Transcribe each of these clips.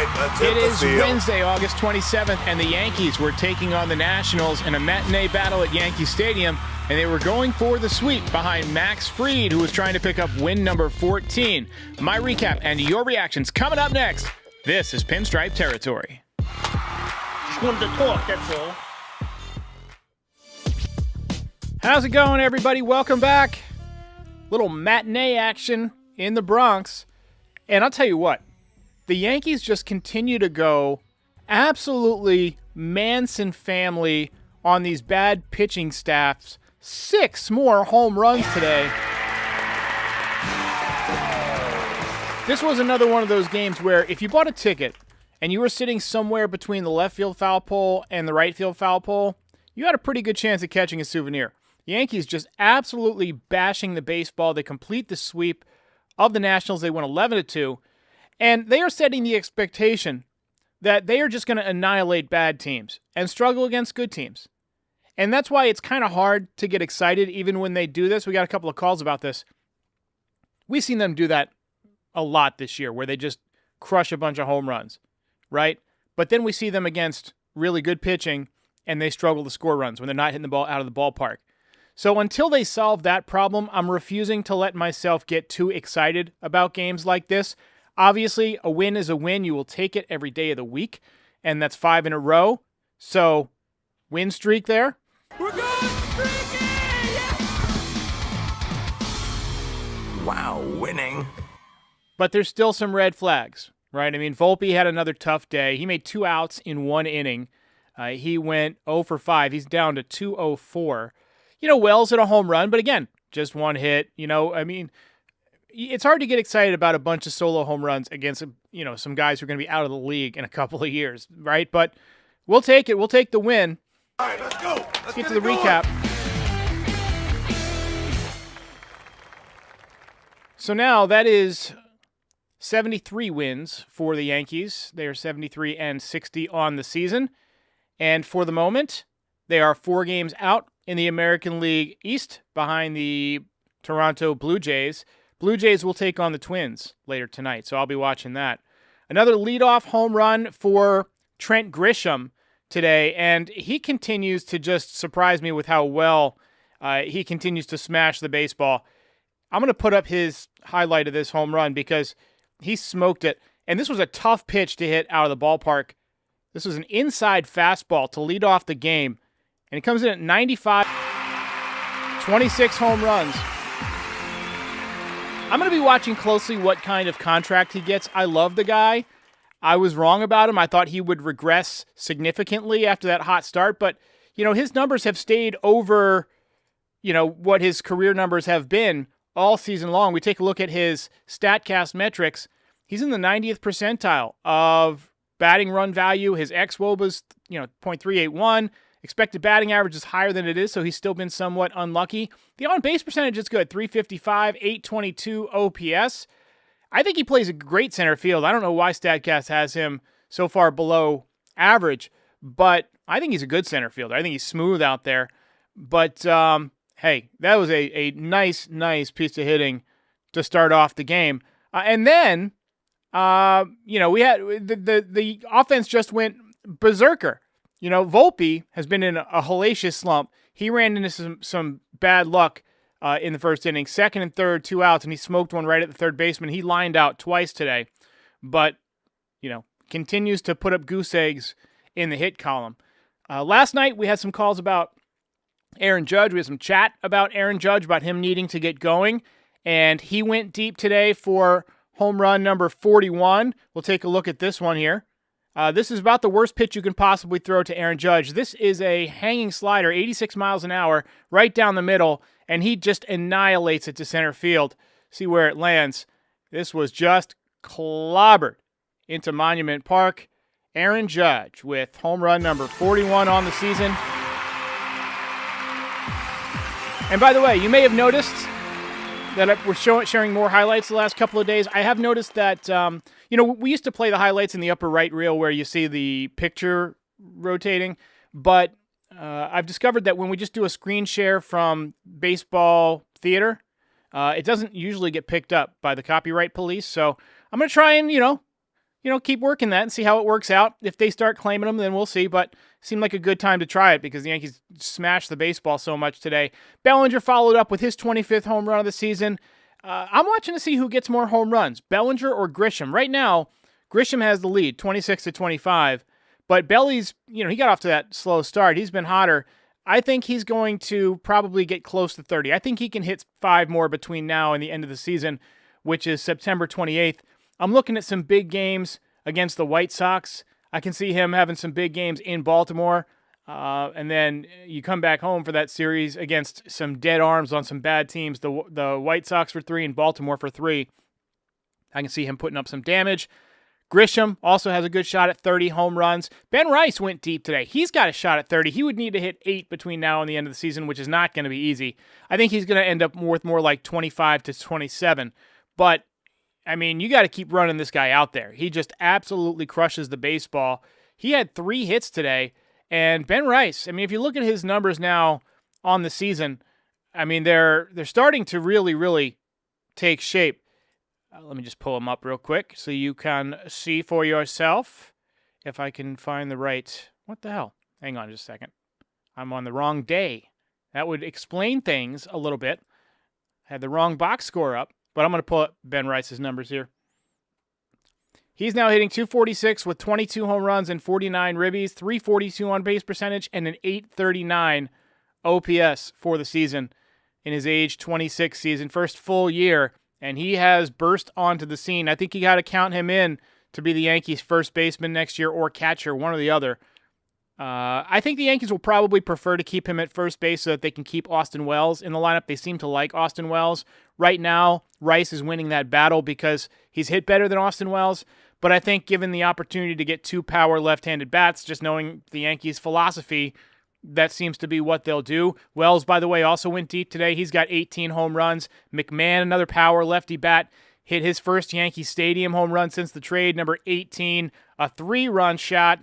right, let's hit It the is field. Wednesday, August 27th, and the Yankees were taking on the Nationals in a matinee battle at Yankee Stadium, and they were going for the sweep behind Max Fried, who was trying to pick up win number 14. My recap and your reactions coming up next. This is Pinstripe Territory. Just wanted to talk, that's all. How's it going, everybody? Welcome back. Little matinee action in the Bronx. And I'll tell you what, the Yankees just continue to go absolutely Manson family on these bad pitching staffs. 6 more home runs today. This was another one of those games where if you bought a ticket and you were sitting somewhere between the left field foul pole and the right field foul pole, you had a pretty good chance of catching a souvenir. The Yankees just absolutely bashing the baseball. They complete the sweep of the Nationals. They win 11-2. And they are setting the expectation that they are just going to annihilate bad teams and struggle against good teams. And that's why it's kind of hard to get excited even when they do this. We got a couple of calls about this. We've seen them do that a lot this year where they just crush a bunch of home runs, right? But then we see them against really good pitching and they struggle to score runs when they're not hitting the ball out of the ballpark. So until they solve that problem, I'm refusing to let myself get too excited about games like this. Obviously, a win is a win. You will take it every day of the week, and that's 5 in a row. So, win streak there. We're going streaky! Yeah! Wow, winning. But there's still some red flags, right? I mean, Volpe had another tough day. He made 2 outs in 1 inning. He went 0 for 5. He's down to 204. Wells hit a home run, but again, just 1 hit. It's hard to get excited about a bunch of solo home runs against, some guys who are going to be out of the league in a couple of years, right? But we'll take it. We'll take the win. All right, let's go. Let's get to the recap. So now that is 73 wins for the Yankees. They are 73-60 on the season. And for the moment, they are 4 games out in the American League East behind the Toronto Blue Jays. Blue Jays will take on the Twins later tonight, so I'll be watching that. Another leadoff home run for Trent Grisham today, and he continues to just surprise me with how well he continues to smash the baseball. I'm going to put up his highlight of this home run because he smoked it, and this was a tough pitch to hit out of the ballpark. This was an inside fastball to lead off the game, and it comes in at 95, 26 home runs. I'm going to be watching closely what kind of contract he gets. I love the guy. I was wrong about him. I thought he would regress significantly after that hot start, but his numbers have stayed over what his career numbers have been all season long. We take a look at his StatCast metrics. He's in the 90th percentile of batting run value. His xWOB was .381. Expected batting average is higher than it is, so he's still been somewhat unlucky. The on-base percentage is good, 355, 822 OPS. I think he plays a great center field. I don't know why StatCast has him so far below average, but I think he's a good center fielder. I think he's smooth out there. But, hey, that was a nice piece of hitting to start off the game. And then, we had the offense just went berserker. Volpe has been in a hellacious slump. He ran into some bad luck in the first inning. Second and third, 2 outs, and he smoked one right at the third baseman. He lined out twice today, but, continues to put up goose eggs in the hit column. Last night, we had some calls about Aaron Judge. We had some chat about Aaron Judge, about him needing to get going, and he went deep today for home run number 41. We'll take a look at this one here. This is about the worst pitch you can possibly throw to Aaron Judge. This is a hanging slider, 86 miles an hour, right down the middle, and he just annihilates it to center field. See where it lands. This was just clobbered into Monument Park. Aaron Judge with home run number 41 on the season. And by the way, you may have noticed that we're sharing more highlights the last couple of days. I have noticed that, we used to play the highlights in the upper right reel where you see the picture rotating, but I've discovered that when we just do a screen share from Baseball Theater, it doesn't usually get picked up by the copyright police. So I'm going to try and, keep working that and see how it works out. If they start claiming them, then we'll see. But it seemed like a good time to try it because the Yankees smashed the baseball so much today. Bellinger followed up with his 25th home run of the season. I'm watching to see who gets more home runs, Bellinger or Grisham. Right now, Grisham has the lead, 26-25. But Belly's, he got off to that slow start. He's been hotter. I think he's going to probably get close to 30. I think he can hit 5 more between now and the end of the season, which is September 28th. I'm looking at some big games against the White Sox. I can see him having some big games in Baltimore. And then you come back home for that series against some dead arms on some bad teams. The White Sox for 3 and Baltimore for 3. I can see him putting up some damage. Grisham also has a good shot at 30 home runs. Ben Rice went deep today. He's got a shot at 30. He would need to hit 8 between now and the end of the season, which is not going to be easy. I think he's going to end up with more like 25 to 27. But you got to keep running this guy out there. He just absolutely crushes the baseball. He had 3 hits today. And Ben Rice, if you look at his numbers now on the season, they're starting to really, really take shape. Let me just pull them up real quick so you can see for yourself if I can find the right... What the hell? Hang on just a second. I'm on the wrong day. That would explain things a little bit. I had the wrong box score up. But I'm going to pull up Ben Rice's numbers here. He's now hitting .246 with 22 home runs and 49 ribbies, .342 on base percentage, and an .839 OPS for the season in his age 26 season, first full year, and he has burst onto the scene. I think you got to count him in to be the Yankees' first baseman next year or catcher, one or the other. I think the Yankees will probably prefer to keep him at first base so that they can keep Austin Wells in the lineup. They seem to like Austin Wells. Right now, Rice is winning that battle because he's hit better than Austin Wells, but I think given the opportunity to get 2 power left-handed bats, just knowing the Yankees' philosophy, that seems to be what they'll do. Wells, by the way, also went deep today. He's got 18 home runs. McMahon, another power lefty bat, hit his first Yankee Stadium home run since the trade, number 18, a 3-run shot.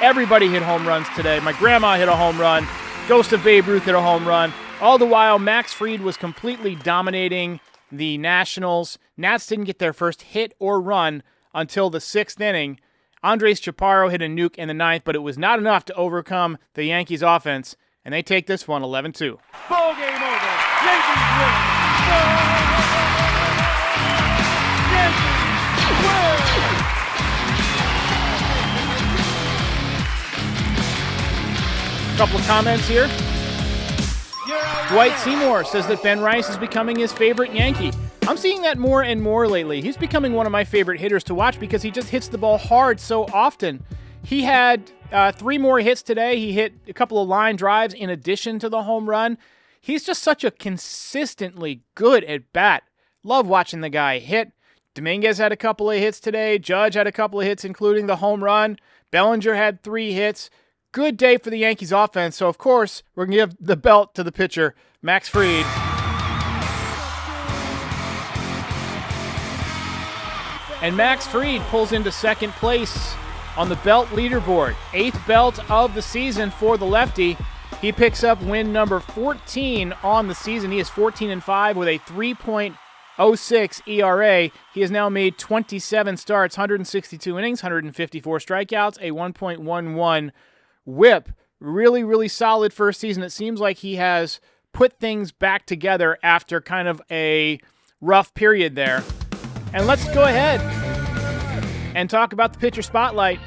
Everybody hit home runs today. My grandma hit a home run. Ghost of Babe Ruth hit a home run. All the while, Max Fried was completely dominating the Nationals. Nats didn't get their first hit or run until the 6th inning. Andres Chaparro hit a nuke in the 9th, but it was not enough to overcome the Yankees' offense, and they take this one 11-2. Ball game over. Yankees win. Yankees win. Couple of comments here. Dwight Seymour says that Ben Rice is becoming his favorite Yankee. I'm seeing that more and more lately. He's becoming one of my favorite hitters to watch because he just hits the ball hard so often. He had 3 more hits today. He hit a couple of line drives in addition to the home run. He's just such a consistently good at bat. Love watching the guy hit. Dominguez had a couple of hits today. Judge had a couple of hits, including the home run. Bellinger had 3 hits. Good day for the Yankees offense. So, of course, we're going to give the belt to the pitcher, Max Fried. And Max Fried pulls into second place on the belt leaderboard. 8th belt of the season for the lefty. He picks up win number 14 on the season. He is 14-5 with a 3.06 ERA. He has now made 27 starts, 162 innings, 154 strikeouts, a 1.11 whip. Really, really solid first season. It seems like he has put things back together after kind of a rough period there. And let's go ahead and talk about the pitcher spotlight.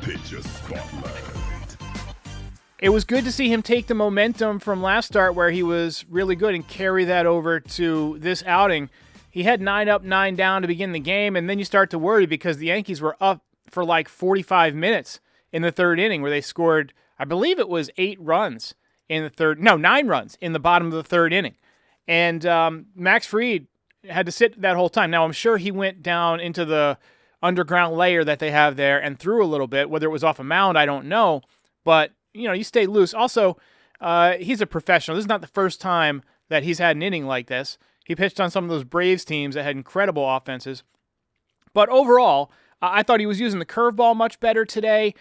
It was good to see him take the momentum from last start where he was really good and carry that over to this outing. He had 9 up, 9 down to begin the game, and then you start to worry because the Yankees were up for like 45 minutes in the 3rd inning where they scored, I believe it was 9 runs in the bottom of the 3rd inning. And Max Fried had to sit that whole time. Now, I'm sure he went down into the underground layer that they have there and threw a little bit. Whether it was off a mound, I don't know. But, you stay loose. Also, he's a professional. This is not the first time that he's had an inning like this. He pitched on some of those Braves teams that had incredible offenses. But overall, I thought he was using the curveball much better today.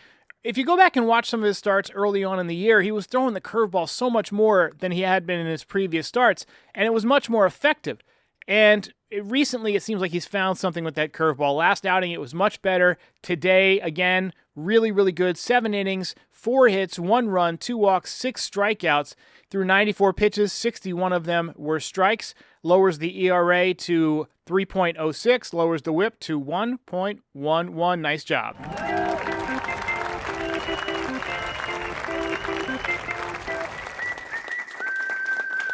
If you go back and watch some of his starts early on in the year, he was throwing the curveball so much more than he had been in his previous starts, and it was much more effective. And recently it seems like he's found something with that curveball. Last outing, it was much better. Today, again, really, really good. 7 innings, 4 hits, 1 run, 2 walks, 6 strikeouts. Through 94 pitches, 61 of them were strikes. Lowers the ERA to 3.06, lowers the whip to 1.11. Nice job.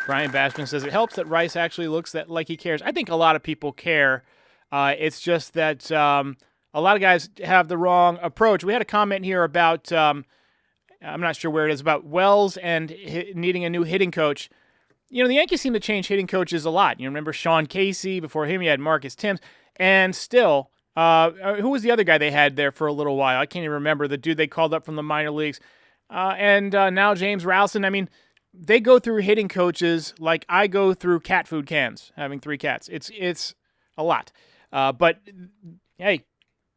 Brian Bashman says it helps that Rice actually looks like he cares. I think a lot of people care. It's just that a lot of guys have the wrong approach. We had a comment here about, I'm not sure where it is, about Wells and needing a new hitting coach. You know, the Yankees seem to change hitting coaches a lot. You remember Sean Casey. Before him, you had Marcus Timms. And still, who was the other guy they had there for a little while? I can't even remember. The dude they called up from the minor leagues. And now James Rowson. I mean, they go through hitting coaches like I go through cat food cans, having 3 cats. It's a lot. But, hey,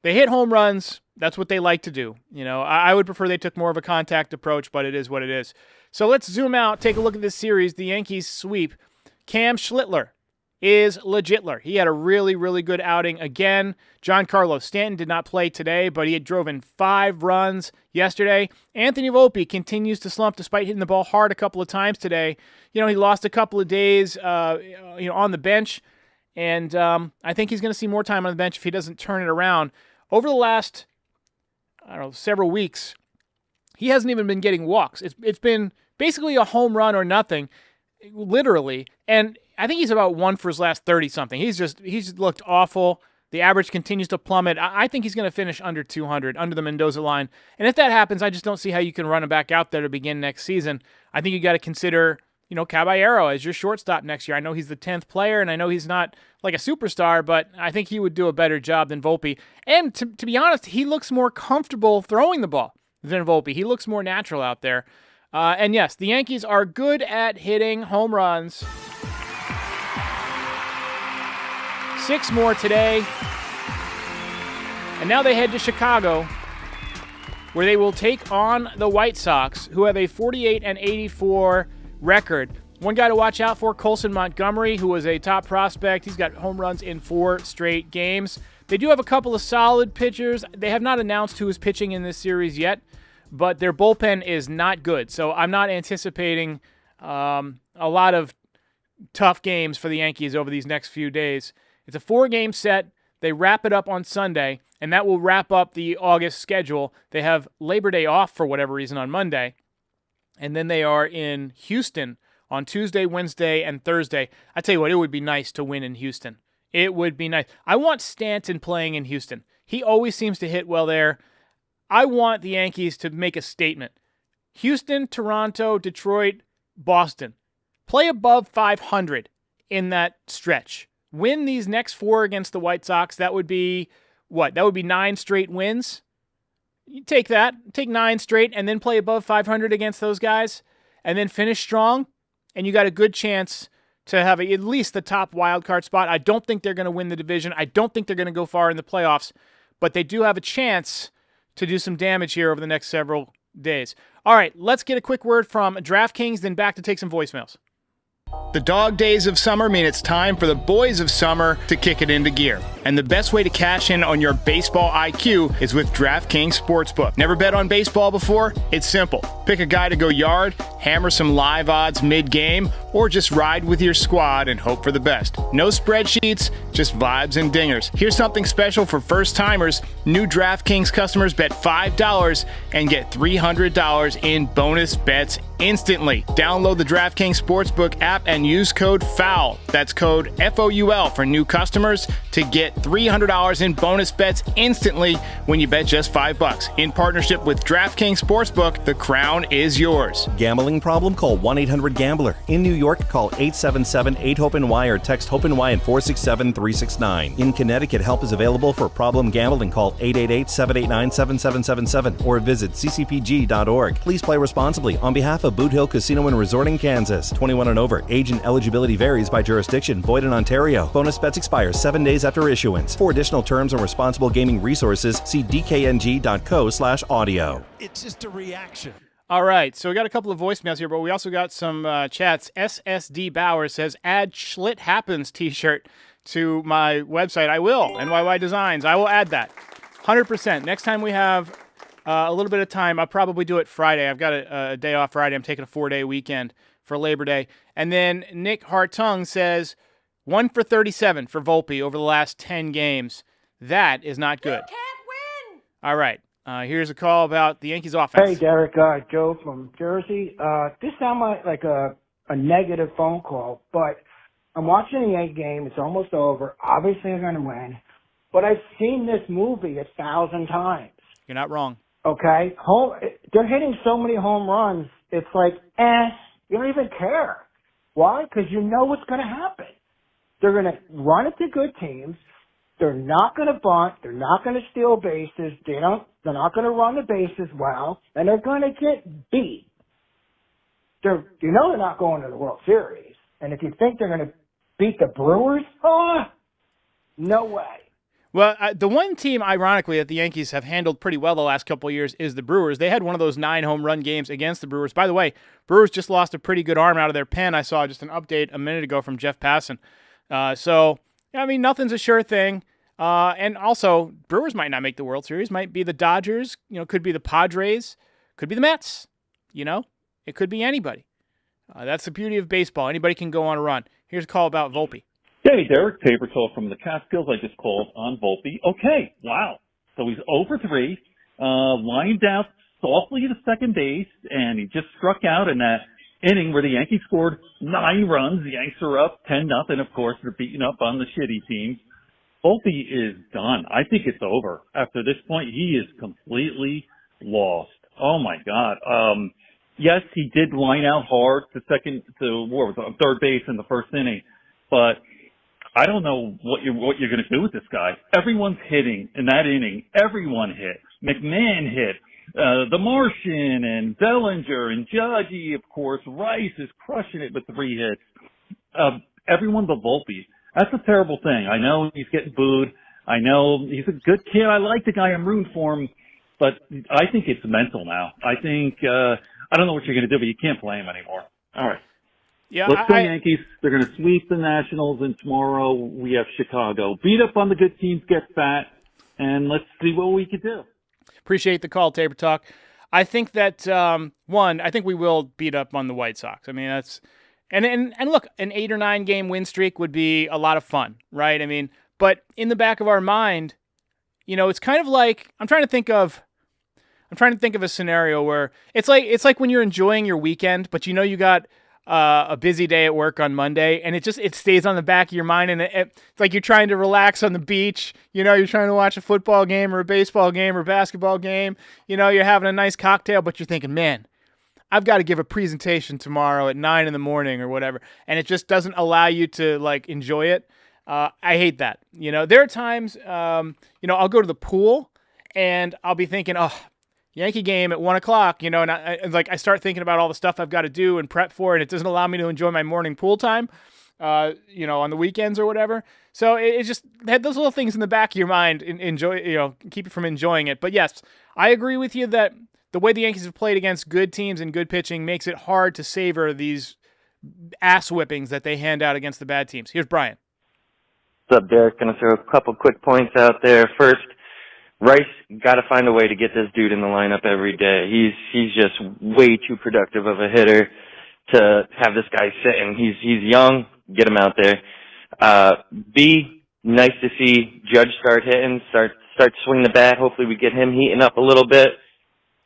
they hit home runs. That's what they like to do. You know, I would prefer they took more of a contact approach, but it is what it is. So let's zoom out, take a look at this series, the Yankees sweep. Cam Schlittler is legitler. He had a really, really good outing again. Giancarlo Stanton did not play today, but he had driven 5 runs yesterday. Anthony Volpe continues to slump despite hitting the ball hard a couple of times today. You know, he lost a couple of days on the bench, and I think he's going to see more time on the bench if he doesn't turn it around. Over the last, several weeks, he hasn't even been getting walks. It's been basically a home run or nothing, literally, and I think he's about 1 for his last 30-something. He's looked awful. The average continues to plummet. I think he's going to finish under 200, under the Mendoza line. And if that happens, I just don't see how you can run him back out there to begin next season. I think you got to consider, Caballero as your shortstop next year. I know he's the 10th player, and I know he's not like a superstar, but I think he would do a better job than Volpe. And to be honest, he looks more comfortable throwing the ball than Volpe. He looks more natural out there. And yes, the Yankees are good at hitting home runs. 6 more today. And now they head to Chicago, where they will take on the White Sox, who have a 48-84 record. One guy to watch out for, Colson Montgomery, who was a top prospect. He's got home runs in 4 straight games. They do have a couple of solid pitchers. They have not announced who is pitching in this series yet, but their bullpen is not good. So I'm not anticipating a lot of tough games for the Yankees over these next few days. It's a 4-game set. They wrap it up on Sunday, and that will wrap up the August schedule. They have Labor Day off for whatever reason on Monday, and then they are in Houston on Tuesday, Wednesday, and Thursday. I tell you what, it would be nice to win in Houston. It would be nice. I want Stanton playing in Houston. He always seems to hit well there. I want the Yankees to make a statement. Houston, Toronto, Detroit, Boston. Play above 500 in that stretch. Win these next 4 against the White Sox. That would be, what? That would be 9 straight wins. You take that. Take 9 straight and then play above 500 against those guys and then finish strong, and you got a good chance to have at least the top wild card spot. I don't think they're going to win the division. I don't think they're going to go far in the playoffs, but they do have a chance to do some damage here over the next several days. All right, let's get a quick word from DraftKings, then back to take some voicemails. The dog days of summer mean it's time for the boys of summer to kick it into gear. And the best way to cash in on your baseball IQ is with DraftKings Sportsbook. Never bet on baseball before? It's simple. Pick a guy to go yard, hammer some live odds mid-game, or just ride with your squad and hope for the best. No spreadsheets, just vibes and dingers. Here's something special for first-timers. New DraftKings customers bet $5 and get $300 in bonus bets instantly. Download the DraftKings Sportsbook app and use code FOUL. That's code FOUL for new customers to get $300 in bonus bets instantly when you bet just $5. In partnership with DraftKings Sportsbook, the crown is yours. Gambling problem? Call 1-800-GAMBLER. In New York, call 877-8-HOPE-NY or text HOPE-NY and 467-369. In Connecticut, help is available for problem gambling. Call 888-789-7777 or visit ccpg.org. Please play responsibly. On behalf of Boot Hill Casino and Resort in Kansas. 21 and over. Age and eligibility varies by jurisdiction. Void in Ontario. Bonus bets expire 7 days after issuance. For additional terms and responsible gaming resources, see dkng.co/audio. It's just a reaction. All right, so we got a couple of voicemails here, but we also got some chats. SSD Bauer says, add Schlitt Happens t-shirt to my website, I will. NYY Designs. I will add that. 100%. Next time we have a little bit of time, I'll probably do it Friday. I've got a day off Friday. I'm taking a 4-day weekend for Labor Day. And then Nick Hartung says 1 for 37 for Volpe over the last 10 games. That is not good. You can't win! All right. Here's a call about the Yankees offense. Hey, Derek. Joe from Jersey. This sounds like a negative phone call, but I'm watching the Yankee game. It's almost over. Obviously, they're going to win. But I've seen this movie 1,000 times. You're not wrong. Okay? They're hitting so many home runs, it's like, you don't even care. Why? Because you know what's going to happen. They're going to run it to good teams. They're not going to bunt. They're not going to steal bases. They're not going to run the bases well, and they're going to get beat. They're not going to the World Series. And if you think they're going to beat the Brewers, no way. Well, the one team, ironically, that the Yankees have handled pretty well the last couple of years is the Brewers. They had one of those 9 home run games against the Brewers. By the way, Brewers just lost a pretty good arm out of their pen. I saw just an update a minute ago from Jeff Passan. Nothing's a sure thing. And also, Brewers might not make the World Series. Might be the Dodgers. Could be the Padres. Could be the Mets. It could be anybody. That's the beauty of baseball. Anybody can go on a run. Here's a call about Volpe. Hey, Derek, paper talk from the Catskills. I just called on Volpe. Okay, wow. So he's 0-for-3, lined out softly to second base, and he just struck out in that inning where the Yankees scored 9 runs. The Yanks are up 10-0. Of course, they're beating up on the shitty teams. Volpe is done. I think it's over. After this point, he is completely lost. Oh my God. Yes, he did line out hard to third base in the first inning, but I don't know what you're going to do with this guy. Everyone's hitting in that inning. Everyone hit. McMahon hit. The Martian and Bellinger and Judgy, of course. Rice is crushing it with 3 hits. Everyone but Volpe. That's a terrible thing. I know he's getting booed. I know he's a good kid. I like the guy. I'm rooting for him. But I think it's mental now. I think, I don't know what you're going to do, but you can't play him anymore. All right. Yeah, Let's go Yankees. They're going to sweep the Nationals, and tomorrow we have Chicago. Beat up on the good teams, get fat, and let's see what we can do. Appreciate the call, Tabor Talk. I think that, I think we will beat up on the White Sox. I mean, that's... And look, an 8 or 9 game win streak would be a lot of fun, right? I mean, but in the back of our mind, it's kind of like I'm trying to think of a scenario where it's like when you're enjoying your weekend, but you got a busy day at work on Monday, and it stays on the back of your mind, and it's like you're trying to relax on the beach. You're trying to watch a football game or a baseball game or a basketball game. You're having a nice cocktail, but you're thinking, man, I've got to give a presentation tomorrow at 9 a.m. or whatever, and it just doesn't allow you to enjoy it. I hate that. There are times, I'll go to the pool and I'll be thinking, Yankee game at 1:00, and I start thinking about all the stuff I've got to do and prep for, and it doesn't allow me to enjoy my morning pool time, on the weekends or whatever. So it just had those little things in the back of your mind, keep you from enjoying it. But yes, I agree with you that the way the Yankees have played against good teams and good pitching makes it hard to savor these ass whippings that they hand out against the bad teams. Here's Brian. What's up, Derek? Going to throw a couple quick points out there. First, Rice, got to find a way to get this dude in the lineup every day. He's just way too productive of a hitter to have this guy sitting. He's young. Get him out there. B, nice to see Judge start hitting, start swinging the bat. Hopefully we get him heating up a little bit.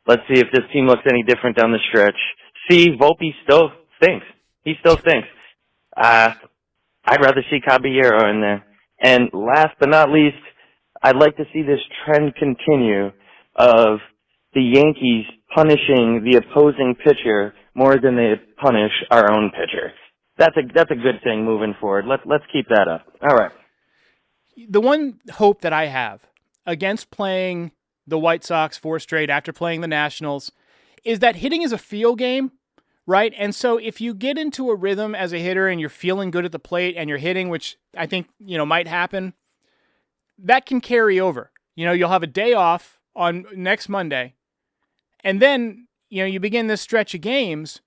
Let's see if this team looks any different down the stretch. C, Volpe still stinks. He still stinks. I'd rather see Caballero in there. And last but not least, I'd like to see this trend continue of the Yankees punishing the opposing pitcher more than they punish our own pitcher. That's a good thing moving forward. Let's keep that up. All right. The one hope that I have against playing the White Sox 4 straight after playing the Nationals is that hitting is a feel game, right? And so if you get into a rhythm as a hitter and you're feeling good at the plate and you're hitting, which I think, might happen, that can carry over. You'll have a day off on next Monday, and then, you begin this stretch of games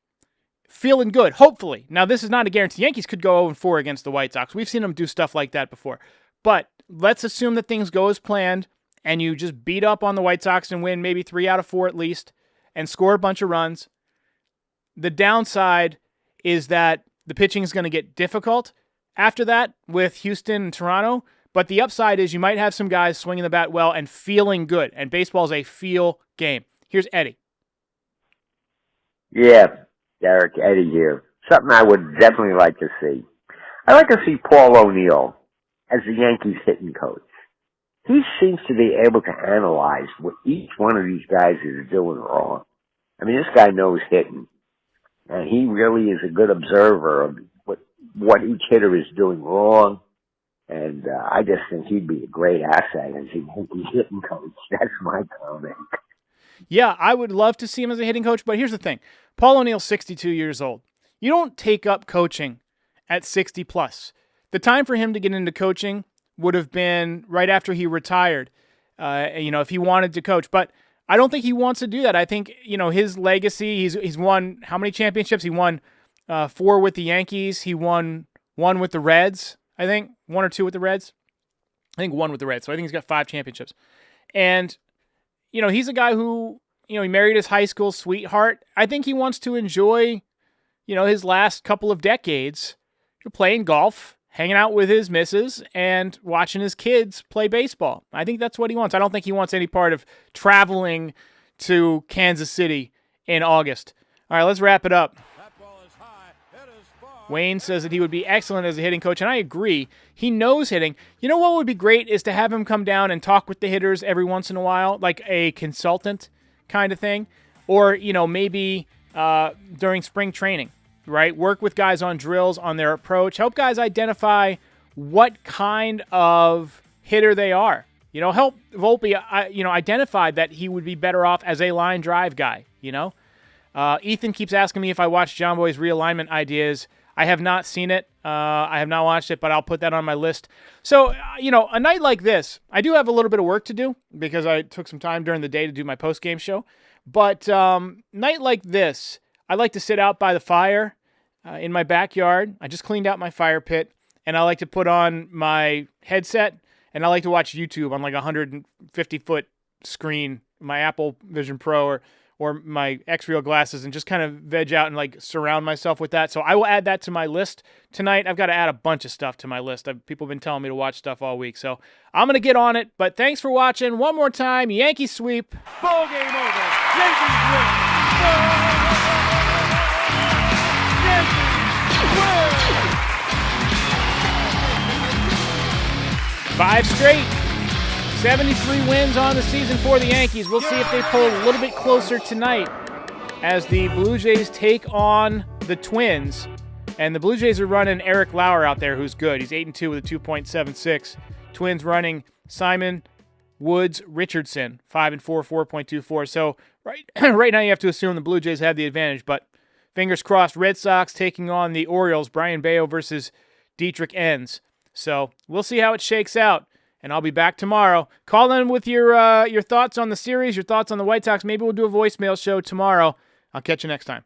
feeling good, hopefully. Now, this is not a guarantee. Yankees could go 0-4 against the White Sox. We've seen them do stuff like that before. But let's assume that things go as planned and you just beat up on the White Sox and win maybe 3 out of 4 at least and score a bunch of runs. The downside is that the pitching is going to get difficult after that with Houston and Toronto. But the upside is you might have some guys swinging the bat well and feeling good. And baseball is a feel game. Here's Eddie. Yeah, Derek, Eddie here. Something I would definitely like to see. I'd like to see Paul O'Neill as the Yankees hitting coach. He seems to be able to analyze what each one of these guys is doing wrong. I mean, this guy knows hitting. And he really is a good observer of what each hitter is doing wrong. And I just think he'd be a great asset as a Yankees hitting coach. That's my comment. Yeah, I would love to see him as a hitting coach, but here's the thing. Paul O'Neill's 62 years old. You don't take up coaching at 60 plus. The time for him to get into coaching would have been right after he retired, if he wanted to coach. But I don't think he wants to do that. I think, his legacy, he's won how many championships? He won 4 with the Yankees. He won 1 with the Reds, I think. 1 or 2 with the Reds. I think 1 with the Reds. So I think he's got 5 championships. And, he's a guy who, he married his high school sweetheart. I think he wants to enjoy, his last couple of decades playing golf, hanging out with his missus, and watching his kids play baseball. I think that's what he wants. I don't think he wants any part of traveling to Kansas City in August. All right, let's wrap it up. Wayne says that he would be excellent as a hitting coach, and I agree. He knows hitting. You know what would be great is to have him come down and talk with the hitters every once in a while, like a consultant kind of thing, or, maybe during spring training, right? Work with guys on drills, on their approach, help guys identify what kind of hitter they are. Help Volpe, identify that he would be better off as a line drive guy, Ethan keeps asking me if I watched John Boy's realignment ideas. I have not seen it. I have not watched it, but I'll put that on my list. So, a night like this, I do have a little bit of work to do because I took some time during the day to do my post-game show. But night like this, I like to sit out by the fire in my backyard. I just cleaned out my fire pit, and I like to put on my headset, and I like to watch YouTube on like a 150-foot screen, my Apple Vision Pro or my X-Real glasses, and just kind of veg out and like surround myself with that. So I will add that to my list tonight. I've got to add a bunch of stuff to my list. People have been telling me to watch stuff all week. So I'm going to get on it. But thanks for watching. One more time, Yankees sweep. Ball game over. Yankees win. Yankees win. 5 straight. 73 wins on the season for the Yankees. We'll see if they pull a little bit closer tonight as the Blue Jays take on the Twins. And the Blue Jays are running Eric Lauer out there, who's good. He's 8-2 with a 2.76. Twins running Simon, Woods, Richardson, 5-4, 4.24. So right now you have to assume the Blue Jays have the advantage. But fingers crossed, Red Sox taking on the Orioles. Brian Bayo versus Dietrich Enns. So we'll see how it shakes out. And I'll be back tomorrow. Call in with your thoughts on the series, your thoughts on the White Sox. Maybe we'll do a voicemail show tomorrow. I'll catch you next time.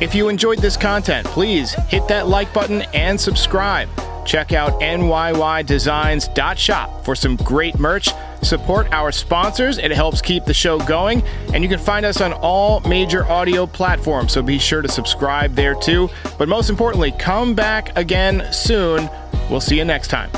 If you enjoyed this content, please hit that like button and subscribe. Check out NYYDesigns.shop for some great merch. Support our sponsors. It helps keep the show going. And you can find us on all major audio platforms, so be sure to subscribe there too. But most importantly, come back again soon. We'll see you next time.